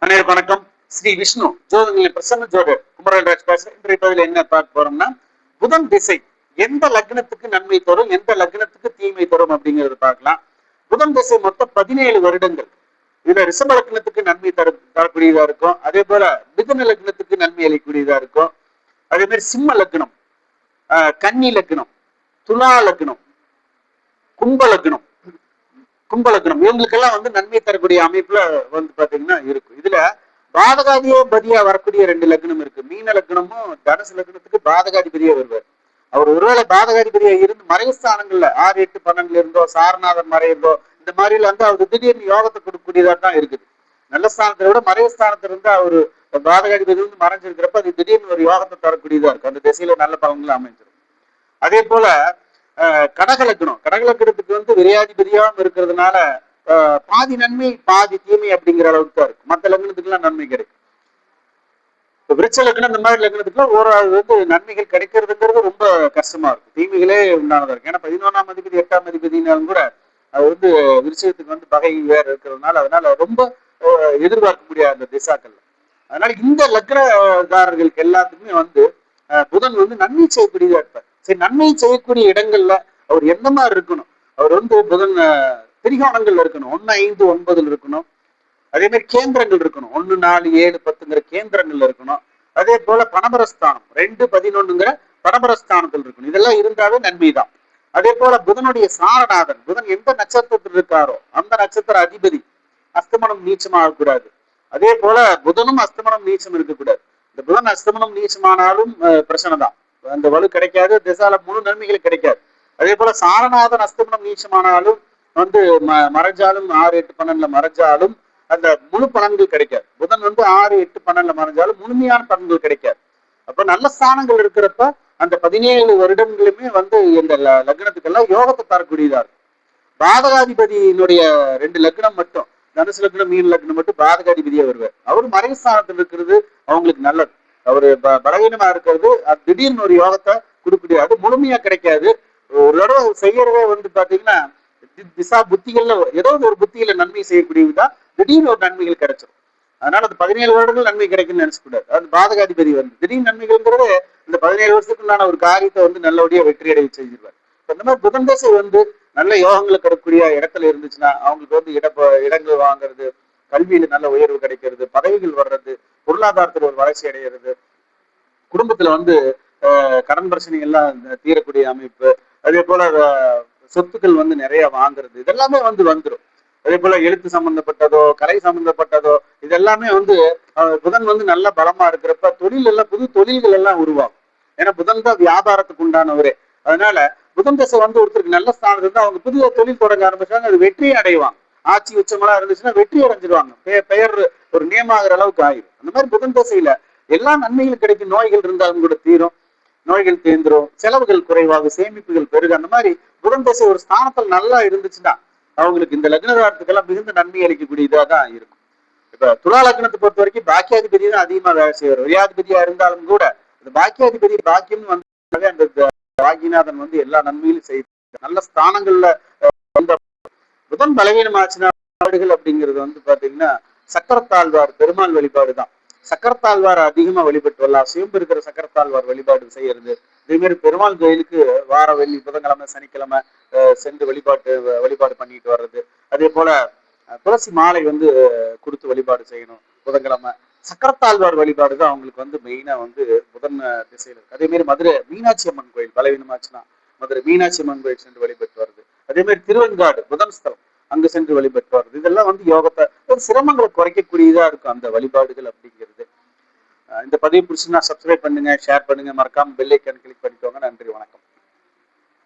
அனைவருக்கும் வணக்கம். ஸ்ரீ விஷ்ணு ஜோதிநிலை பிரசன்ன ஜோதிடர் குமரன்ராஜ் பேசுறேன். இன்றைய பதிவில் என்ன பார்க்க போறோம்னா, புதன் திசை எந்த லக்னத்துக்கு நன்மை தரும், எந்த லக்னத்துக்கு தீமை தரும் அப்படிங்கறது பார்க்கலாம். புதன் திசை மொத்தம் 17 வருடங்கள். இதுல ரிஷப லக்னத்துக்கு நன்மை தரக்கூடியதா இருக்கும். அதே போல மிதுன லக்னத்துக்கு நன்மை அளிக்கக்கூடியதா இருக்கும். அதே மாதிரி சிம்ம லக்னம், கன்னி லக்னம், துலா லக்னம், கும்ப லக்னம் இவங்களுக்கெல்லாம் நன்மை தரக்கூடிய அமைப்புல பாத்தீங்கன்னா இருக்கும். இதுல பாதகாதிபதியா வரக்கூடிய 2 லக்னம் இருக்கு. மீன லக்னமும் தனுசு லக்னத்துக்கு பாதகாதிபதியா வருவார். அவர் ஒருவேளை பாதகாதிபதியா இருந்து மறைவு ஸ்தானங்கள்ல 6, 8, 12 இருந்தோ, சாரநாதன் மறைந்தோ, இந்த மாதிரில அவர் திடீர்னு யோகத்தை கொடுக்கக்கூடியதா தான் இருக்குது. நல்ல ஸ்தானத்தை விட மறைவு ஸ்தானத்துல இருந்து அவரு பாதகாதிபதி மறைஞ்சிருக்கிறப்ப அது திடீர்னு ஒரு யோகத்தை தரக்கூடியதா இருக்கு. அந்த திசையில நல்ல பலன்கள் அமைஞ்சிடும். அதே போல கடகலக்கணத்துக்கு விரையாதிபதியாகவும் இருக்கிறதுனால பாதி நன்மை பாதி தீமை அப்படிங்கிற அளவுக்கு தான் இருக்கு. மற்ற லக்னத்துக்கு எல்லாம் நன்மை கிடைக்கும். விருட்ச லக்னம் இந்த மாதிரி லக்னத்துக்குலாம் ஓராவது நன்மைகள் கிடைக்கிறதுங்கிறது ரொம்ப கஷ்டமா இருக்கும். தீமைகளே உண்டானதா இருக்கு. ஏன்னா 11ஆம் அதிபதி 8ஆம் அதிபதினாலும் கூட அது விருட்சத்துக்கு பகை வேற இருக்கிறதுனால அதனால ரொம்ப எதிர்பார்க்க முடியாது அந்த திசாக்கள். அதனால இந்த லக்னக்காரர்களுக்கு எல்லாத்துக்குமே புதன் நன்மை செய்யக்கூடியதா இருப்பார். சரி, நன்மை செய்யக்கூடிய இடங்கள்ல அவர் எந்த மாதிரி இருக்கணும்? அவர் புதன் திரிகோணங்கள்ல இருக்கணும். 1, 5, 9 இருக்கணும். அதே மாதிரி கேந்திரங்கள் இருக்கணும். 1, 4, 7, 10 கேந்திரங்கள்ல இருக்கணும். அதே போல பணபரஸ்தானம் 2, 11 பணபரஸ்தானத்தில் இருக்கணும். இதெல்லாம் இருந்தாவே நன்மைதான். அதே போல புதனுடைய சாரநாதன், புதன் எந்த நட்சத்திரத்தில் இருக்காரோ அந்த நட்சத்திர அதிபதி அஸ்தமனம் நீச்சமாக கூடாது. அதே போல புதனும் அஸ்தமனம் நீச்சம் இருக்கக்கூடாது. இந்த புதன் அஸ்தமனம் நீச்சமானாலும் பிரச்சனை தான். அந்த வலு கிடைக்காது, திசால முழு நன்மைகள் கிடைக்காது. அதே போல சாரநாதன் அஸ்தமனம் நீச்சமானாலும் மறைஞ்சாலும் 6, 8, 12 மறைஞ்சாலும் அந்த முழு பலன்கள் கிடைக்காது. புதன் 6, 8, 12 மறைஞ்சாலும் முழுமையான பலன்கள் கிடைக்காது. அப்ப நல்ல ஸ்தானங்கள் இருக்கிறப்ப அந்த 17 வருடங்களுமே இந்த லக்னத்துக்கெல்லாம் யோகத்தை தரக்கூடியதா இருக்கும். பாதகாதிபதியினுடைய 2 லக்னம் மட்டும், தனுசு லக்னம் மீன லக்னம் மட்டும் பாதகாதிபதியா வருவார். அவரு மறைவு ஸ்தானத்தில் இருக்கிறது அவங்களுக்கு நல்லது. அவரு பலவீனமா இருக்கிறது திடீர்னு ஒரு யோகத்தை கொடுக்கக்கூடிய, அது முழுமையா கிடைக்காது. ஒரு தடவை செய்யறதே பாத்தீங்கன்னா திசா புத்திகள்ல ஏதோ ஒரு புத்தியில நன்மை செய்யக்கூடியதா திடீர்னு ஒரு நன்மைகள் கிடைச்சிடும். அதனால அது 17 வருடங்கள் நன்மை கிடைக்கும்னு நினைச்சக்கூடாது. அது பாதகாதிபதி திடீர்னு நன்மைகள்ங்கிறது இந்த 17 வருஷத்துக்குள்ளான ஒரு காரியத்தை நல்லபடியா வெற்றி அடைய செஞ்சிருவார். இந்த மாதிரி புதன் தசை நல்ல யோகங்களை கிடைக்கக்கூடிய இடத்துல இருந்துச்சுன்னா அவங்களுக்கு இடங்கள் வாங்குறது, கல்வியில நல்ல உயர்வு கிடைக்கிறது, பதவிகள் வர்றது, பொருளாதாரத்துல ஒரு வளர்ச்சி அடைகிறது, குடும்பத்துல கடன் பிரச்சனை எல்லாம் தீரக்கூடிய அமைப்பு, அதே போல சொத்துக்கள் நிறைய வாங்குறது, இதெல்லாமே வந்துடும். அதே போல எழுத்து சம்பந்தப்பட்டதோ கலை சம்பந்தப்பட்டதோ இதெல்லாமே புதன் நல்ல பலமா இருக்கிறப்ப தொழில் எல்லாம் புது தொழில்கள் எல்லாம் உருவாகும். ஏன்னா புதன் தான் வியாபாரத்துக்கு உண்டானவரே. அதனால புதன் தசை ஒருத்தருக்கு நல்ல ஸ்தானம் இருந்தா அவங்க புதிய தொழில் தொடங்க ஆரம்பிச்சாங்க, அது வெற்றியை அடைவாங்க. ஆட்சி உச்சமெல்லாம் இருந்துச்சுன்னா வெற்றி அடைஞ்சிருவாங்க. பெயர் ஒரு நியமாகிற அளவுக்கு ஆயிடும். அந்த மாதிரி புதன் தசையில எல்லா நன்மைகளும் கிடைக்கும். நோய்கள் இருந்தாலும் கூட தீரும், நோய்கள் தீர்ந்துரும், செலவுகள் குறைவாக, சேமிப்புகள் பெருக. அந்த மாதிரி புதன் தசை ஒரு ஸ்தானத்தில் நல்லா இருந்துச்சுன்னா அவங்களுக்கு இந்த லக்னகாரத்துக்கெல்லாம் மிகுந்த நன்மை அளிக்கக்கூடியதா தான் இருக்கும். இப்ப துலா லக்னத்தை பொறுத்த வரைக்கும் பாக்கியாதிபதி தான் அதிகமா வேலை செய்வார். வியாதிபதியா இருந்தாலும் கூட அந்த பாக்கியாதிபதி பாக்கியம் அந்த பாக்கியநாதன் எல்லா நன்மையிலும் செய்து நல்ல ஸ்தானங்கள்ல புதன் பலவீனமாச்சுன்னா அப்படிங்கிறது பாத்தீங்கன்னா சக்கரத்தாழ்வார் பெருமாள் வழிபாடு தான். சக்கரத்தாழ்வார் அதிகமா வழிபட்டு வரலாம். சிவம்பு இருக்கிற சக்கரத்தாழ்வார் வழிபாடு செய்யறது. இதே மாதிரி பெருமாள் கோயிலுக்கு வார வெள்ளி புதன்கிழமை சனிக்கிழமை சென்று வழிபாடு பண்ணிட்டு வர்றது. அதே போல துளசி மாலை கொடுத்து வழிபாடு செய்யணும் புதன்கிழமை. சக்கரத்தாழ்வார் வழிபாடு தான் அவங்களுக்கு மெயினா புதன் திசையில இருக்கு. அதே மாதிரி மதுரை மீனாட்சி அம்மன் கோயில் பலவீனமாச்சுன்னா மதுரை மீனாட்சி அம்மன் கோயில் சென்று வழிபட்டு வருது. அதே மாதிரி திருவெண்காடு புதன் ஸ்தலம், அங்கு சென்று வழிபட்டு வருது. இதெல்லாம் யோகத்தை சிரமங்களை குறைக்கக்கூடியதா இருக்கும் அந்த வழிபாடுகள் அப்படிங்கிறது. இந்த பதிவு பிடிச்சுன்னா சப்ஸ்கிரைப் பண்ணுங்க, ஷேர் பண்ணுங்க, மறக்காம பெல் ஐக்கான் கிளிக் பண்ணிக்கோங்க. நன்றி, வணக்கம்.